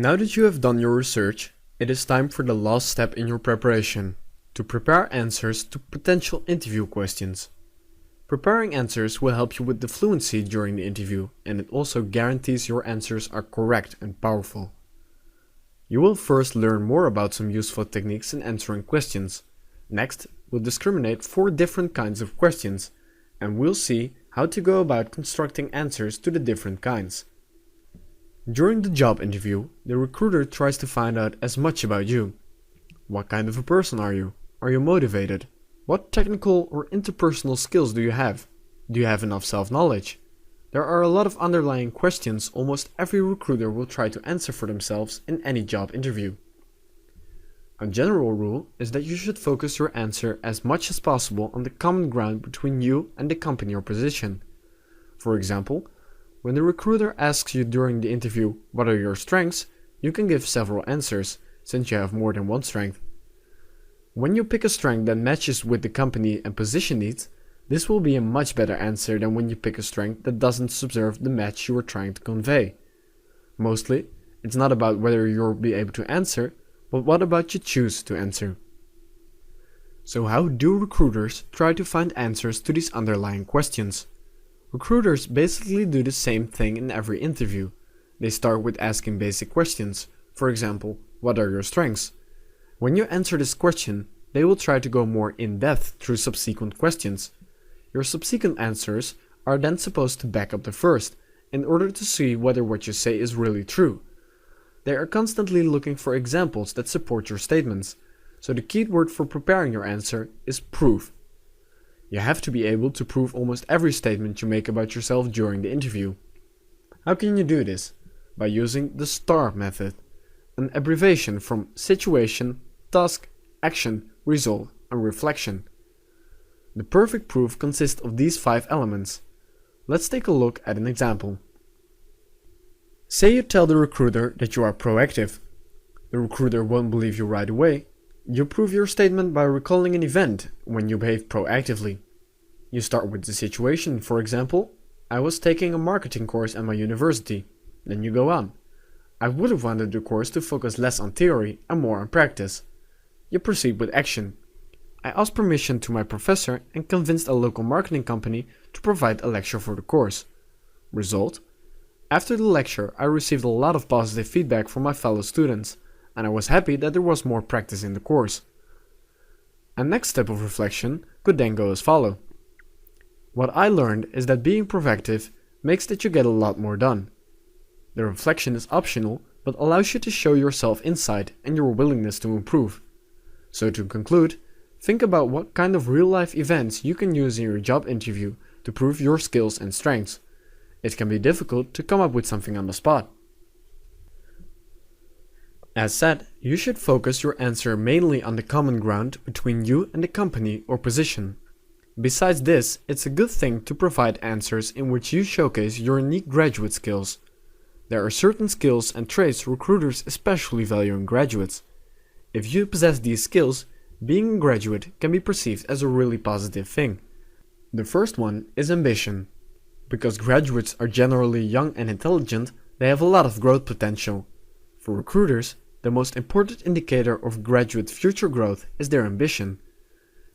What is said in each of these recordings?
Now that you have done your research, it is time for the last step in your preparation, to prepare answers to potential interview questions. Preparing answers will help you with the fluency during the interview, and it also guarantees your answers are correct and powerful. You will first learn more about some useful techniques in answering questions. Next, we'll discriminate 4 different kinds of questions, and we'll see how to go about constructing answers to the different kinds. During the job interview, the recruiter tries to find out as much about you. What kind of a person are you? Are you motivated? What technical or interpersonal skills do you have? Do you have enough self-knowledge? There are a lot of underlying questions almost every recruiter will try to answer for themselves in any job interview. A general rule is that you should focus your answer as much as possible on the common ground between you and the company or position. For example, when the recruiter asks you during the interview, what are your strengths, you can give several answers, since you have more than one strength. When you pick a strength that matches with the company and position needs, this will be a much better answer than when you pick a strength that doesn't subserve the match you are trying to convey. Mostly, it's not about whether you'll be able to answer, but what about you choose to answer. So how do recruiters try to find answers to these underlying questions? Recruiters basically do the same thing in every interview. They start with asking basic questions. For example, what are your strengths? When you answer this question, they will try to go more in-depth through subsequent questions. Your subsequent answers are then supposed to back up the first, in order to see whether what you say is really true. They are constantly looking for examples that support your statements, so the key word for preparing your answer is proof. You have to be able to prove almost every statement you make about yourself during the interview. How can you do this? By using the STAR method, an abbreviation from situation, task, action, result, and reflection. The perfect proof consists of these 5 elements. Let's take a look at an example. Say you tell the recruiter that you are proactive. The recruiter won't believe you right away. You prove your statement by recalling an event when you behave proactively. You start with the situation, for example, I was taking a marketing course at my university. Then you go on. I would have wanted the course to focus less on theory and more on practice. You proceed with action. I asked permission to my professor and convinced a local marketing company to provide a lecture for the course. Result? After the lecture, I received a lot of positive feedback from my fellow students, and I was happy that there was more practice in the course. A next step of reflection could then go as follows. What I learned is that being proactive makes that you get a lot more done. The reflection is optional, but allows you to show your self-insight and your willingness to improve. So to conclude, think about what kind of real-life events you can use in your job interview to prove your skills and strengths. It can be difficult to come up with something on the spot. As said, you should focus your answer mainly on the common ground between you and the company or position. Besides this, it's a good thing to provide answers in which you showcase your unique graduate skills. There are certain skills and traits recruiters especially value in graduates. If you possess these skills, being a graduate can be perceived as a really positive thing. The first one is ambition. Because graduates are generally young and intelligent, they have a lot of growth potential. For recruiters, the most important indicator of graduate future growth is their ambition.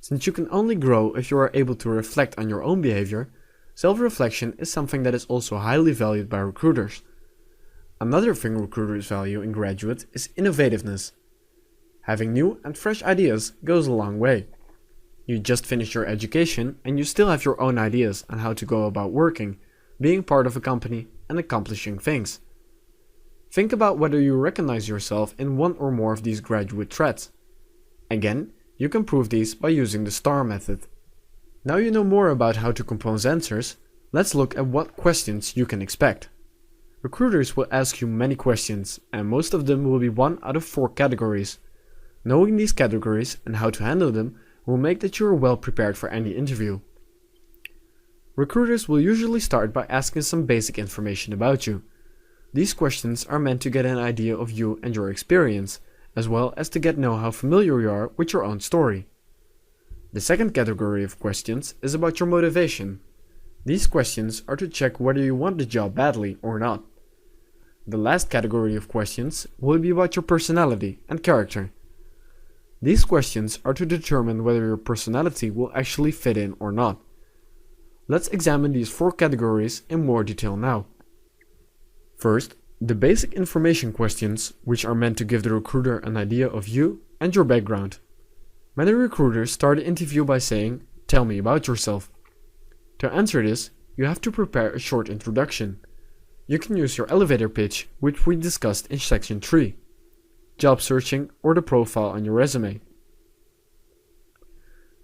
Since you can only grow if you are able to reflect on your own behavior, self-reflection is something that is also highly valued by recruiters. Another thing recruiters value in graduates is innovativeness. Having new and fresh ideas goes a long way. You just finished your education and you still have your own ideas on how to go about working, being part of a company, and accomplishing things. Think about whether you recognize yourself in one or more of these graduate traits. Again, you can prove these by using the STAR method. Now you know more about how to compose answers, let's look at what questions you can expect. Recruiters will ask you many questions, and most of them will be one out of 4 categories. Knowing these categories and how to handle them will make that you are well prepared for any interview. Recruiters will usually start by asking some basic information about you. These questions are meant to get an idea of you and your experience, as well as to get to know how familiar you are with your own story. The second category of questions is about your motivation. These questions are to check whether you want the job badly or not. The last category of questions will be about your personality and character. These questions are to determine whether your personality will actually fit in or not. Let's examine these 4 categories in more detail now. First, the basic information questions, which are meant to give the recruiter an idea of you and your background. Many recruiters start the interview by saying, "Tell me about yourself." To answer this, you have to prepare a short introduction. You can use your elevator pitch, which we discussed in section 3, job searching, or the profile on your resume.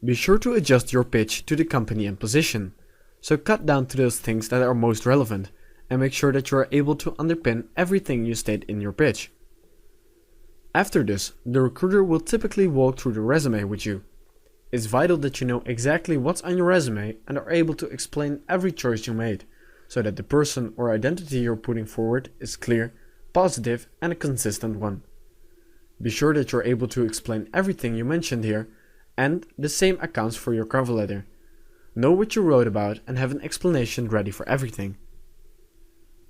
Be sure to adjust your pitch to the company and position, so cut down to those things that are most relevant and make sure that you are able to underpin everything you state in your pitch. After this, the recruiter will typically walk through the resume with you. It's vital that you know exactly what's on your resume and are able to explain every choice you made, so that the person or identity you're putting forward is clear, positive, and a consistent one. Be sure that you're able to explain everything you mentioned here, and the same accounts for your cover letter. Know what you wrote about and have an explanation ready for everything.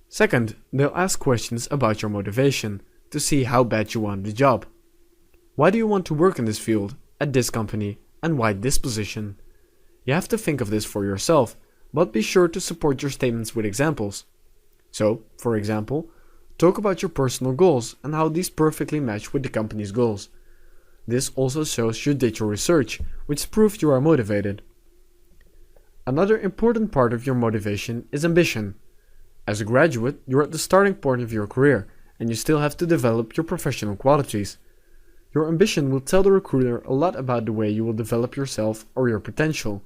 Second, they'll ask questions about your motivation to see how bad you want the job. Why do you want to work in this field, at this company, and why this position? You have to think of this for yourself, but be sure to support your statements with examples. So, for example, talk about your personal goals and how these perfectly match with the company's goals. This also shows you did your research, which proves you are motivated. Another important part of your motivation is ambition. As a graduate, you're at the starting point of your career, and you still have to develop your professional qualities. Your ambition will tell the recruiter a lot about the way you will develop yourself or your potential.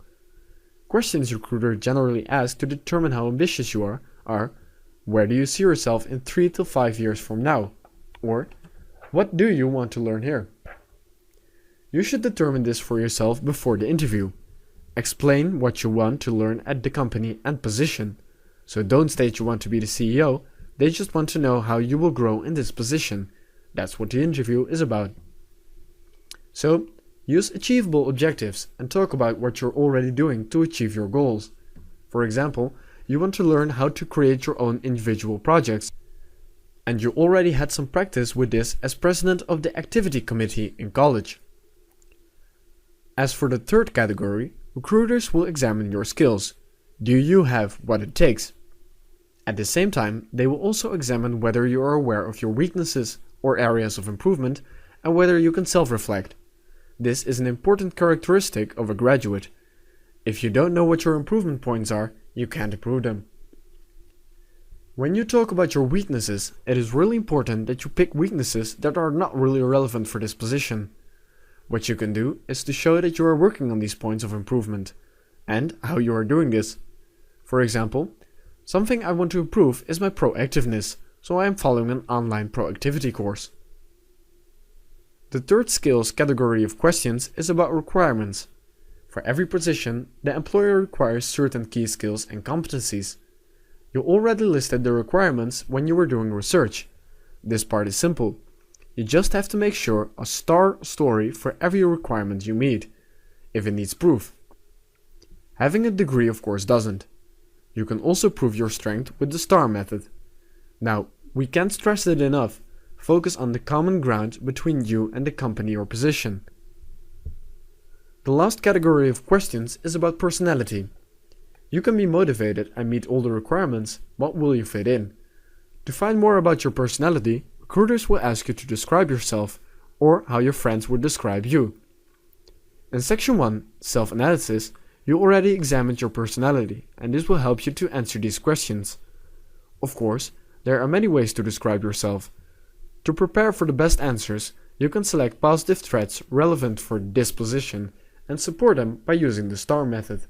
Questions recruiters generally ask to determine how ambitious you are, where do you see yourself in 3 to 5 years from now? Or, what do you want to learn here? You should determine this for yourself before the interview. Explain what you want to learn at the company and position. So don't state you want to be the CEO, they just want to know how you will grow in this position. That's what the interview is about. So, use achievable objectives and talk about what you're already doing to achieve your goals. For example, you want to learn how to create your own individual projects, and you already had some practice with this as president of the activity committee in college. As for the third category, recruiters will examine your skills. Do you have what it takes? At the same time, they will also examine whether you are aware of your weaknesses or areas of improvement and whether you can self-reflect. This is an important characteristic of a graduate. If you don't know what your improvement points are, you can't improve them. When you talk about your weaknesses, it is really important that you pick weaknesses that are not really relevant for this position. What you can do is to show that you are working on these points of improvement and how you are doing this. For example, something I want to improve is my proactiveness, so I am following an online proactivity course. The third skills category of questions is about requirements. For every position, the employer requires certain key skills and competencies. You already listed the requirements when you were doing research. This part is simple. You just have to make sure a star story for every requirement you meet, if it needs proof. Having a degree of course doesn't. You can also prove your strength with the STAR method. Now, we can't stress it enough. Focus on the common ground between you and the company or position. The last category of questions is about personality. You can be motivated and meet all the requirements, but will you fit in? To find more about your personality, recruiters will ask you to describe yourself or how your friends would describe you. In section 1, self-analysis, you already examined your personality, and this will help you to answer these questions. Of course, there are many ways to describe yourself. To prepare for the best answers, you can select positive traits relevant for this position and support them by using the STAR method.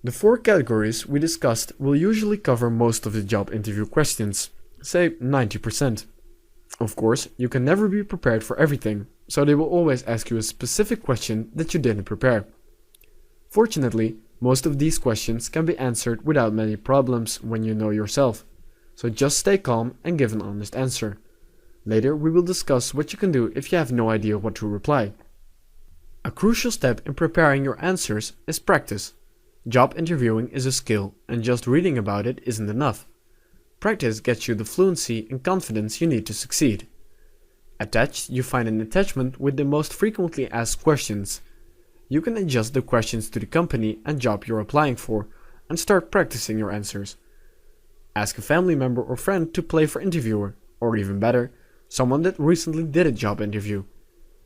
The 4 categories we discussed will usually cover most of the job interview questions, say 90%. Of course, you can never be prepared for everything, so they will always ask you a specific question that you didn't prepare. Fortunately, most of these questions can be answered without many problems when you know yourself, so just stay calm and give an honest answer. Later we will discuss what you can do if you have no idea what to reply. A crucial step in preparing your answers is practice. Job interviewing is a skill, and just reading about it isn't enough. Practice gets you the fluency and confidence you need to succeed. Attached, you find an attachment with the most frequently asked questions. You can adjust the questions to the company and job you're applying for and start practicing your answers. Ask a family member or friend to play for interviewer, or even better, someone that recently did a job interview.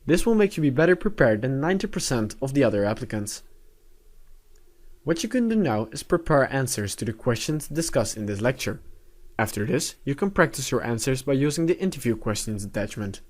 This will make you be better prepared than 90% of the other applicants. What you can do now is prepare answers to the questions discussed in this lecture. After this, you can practice your answers by using the interview questions attachment.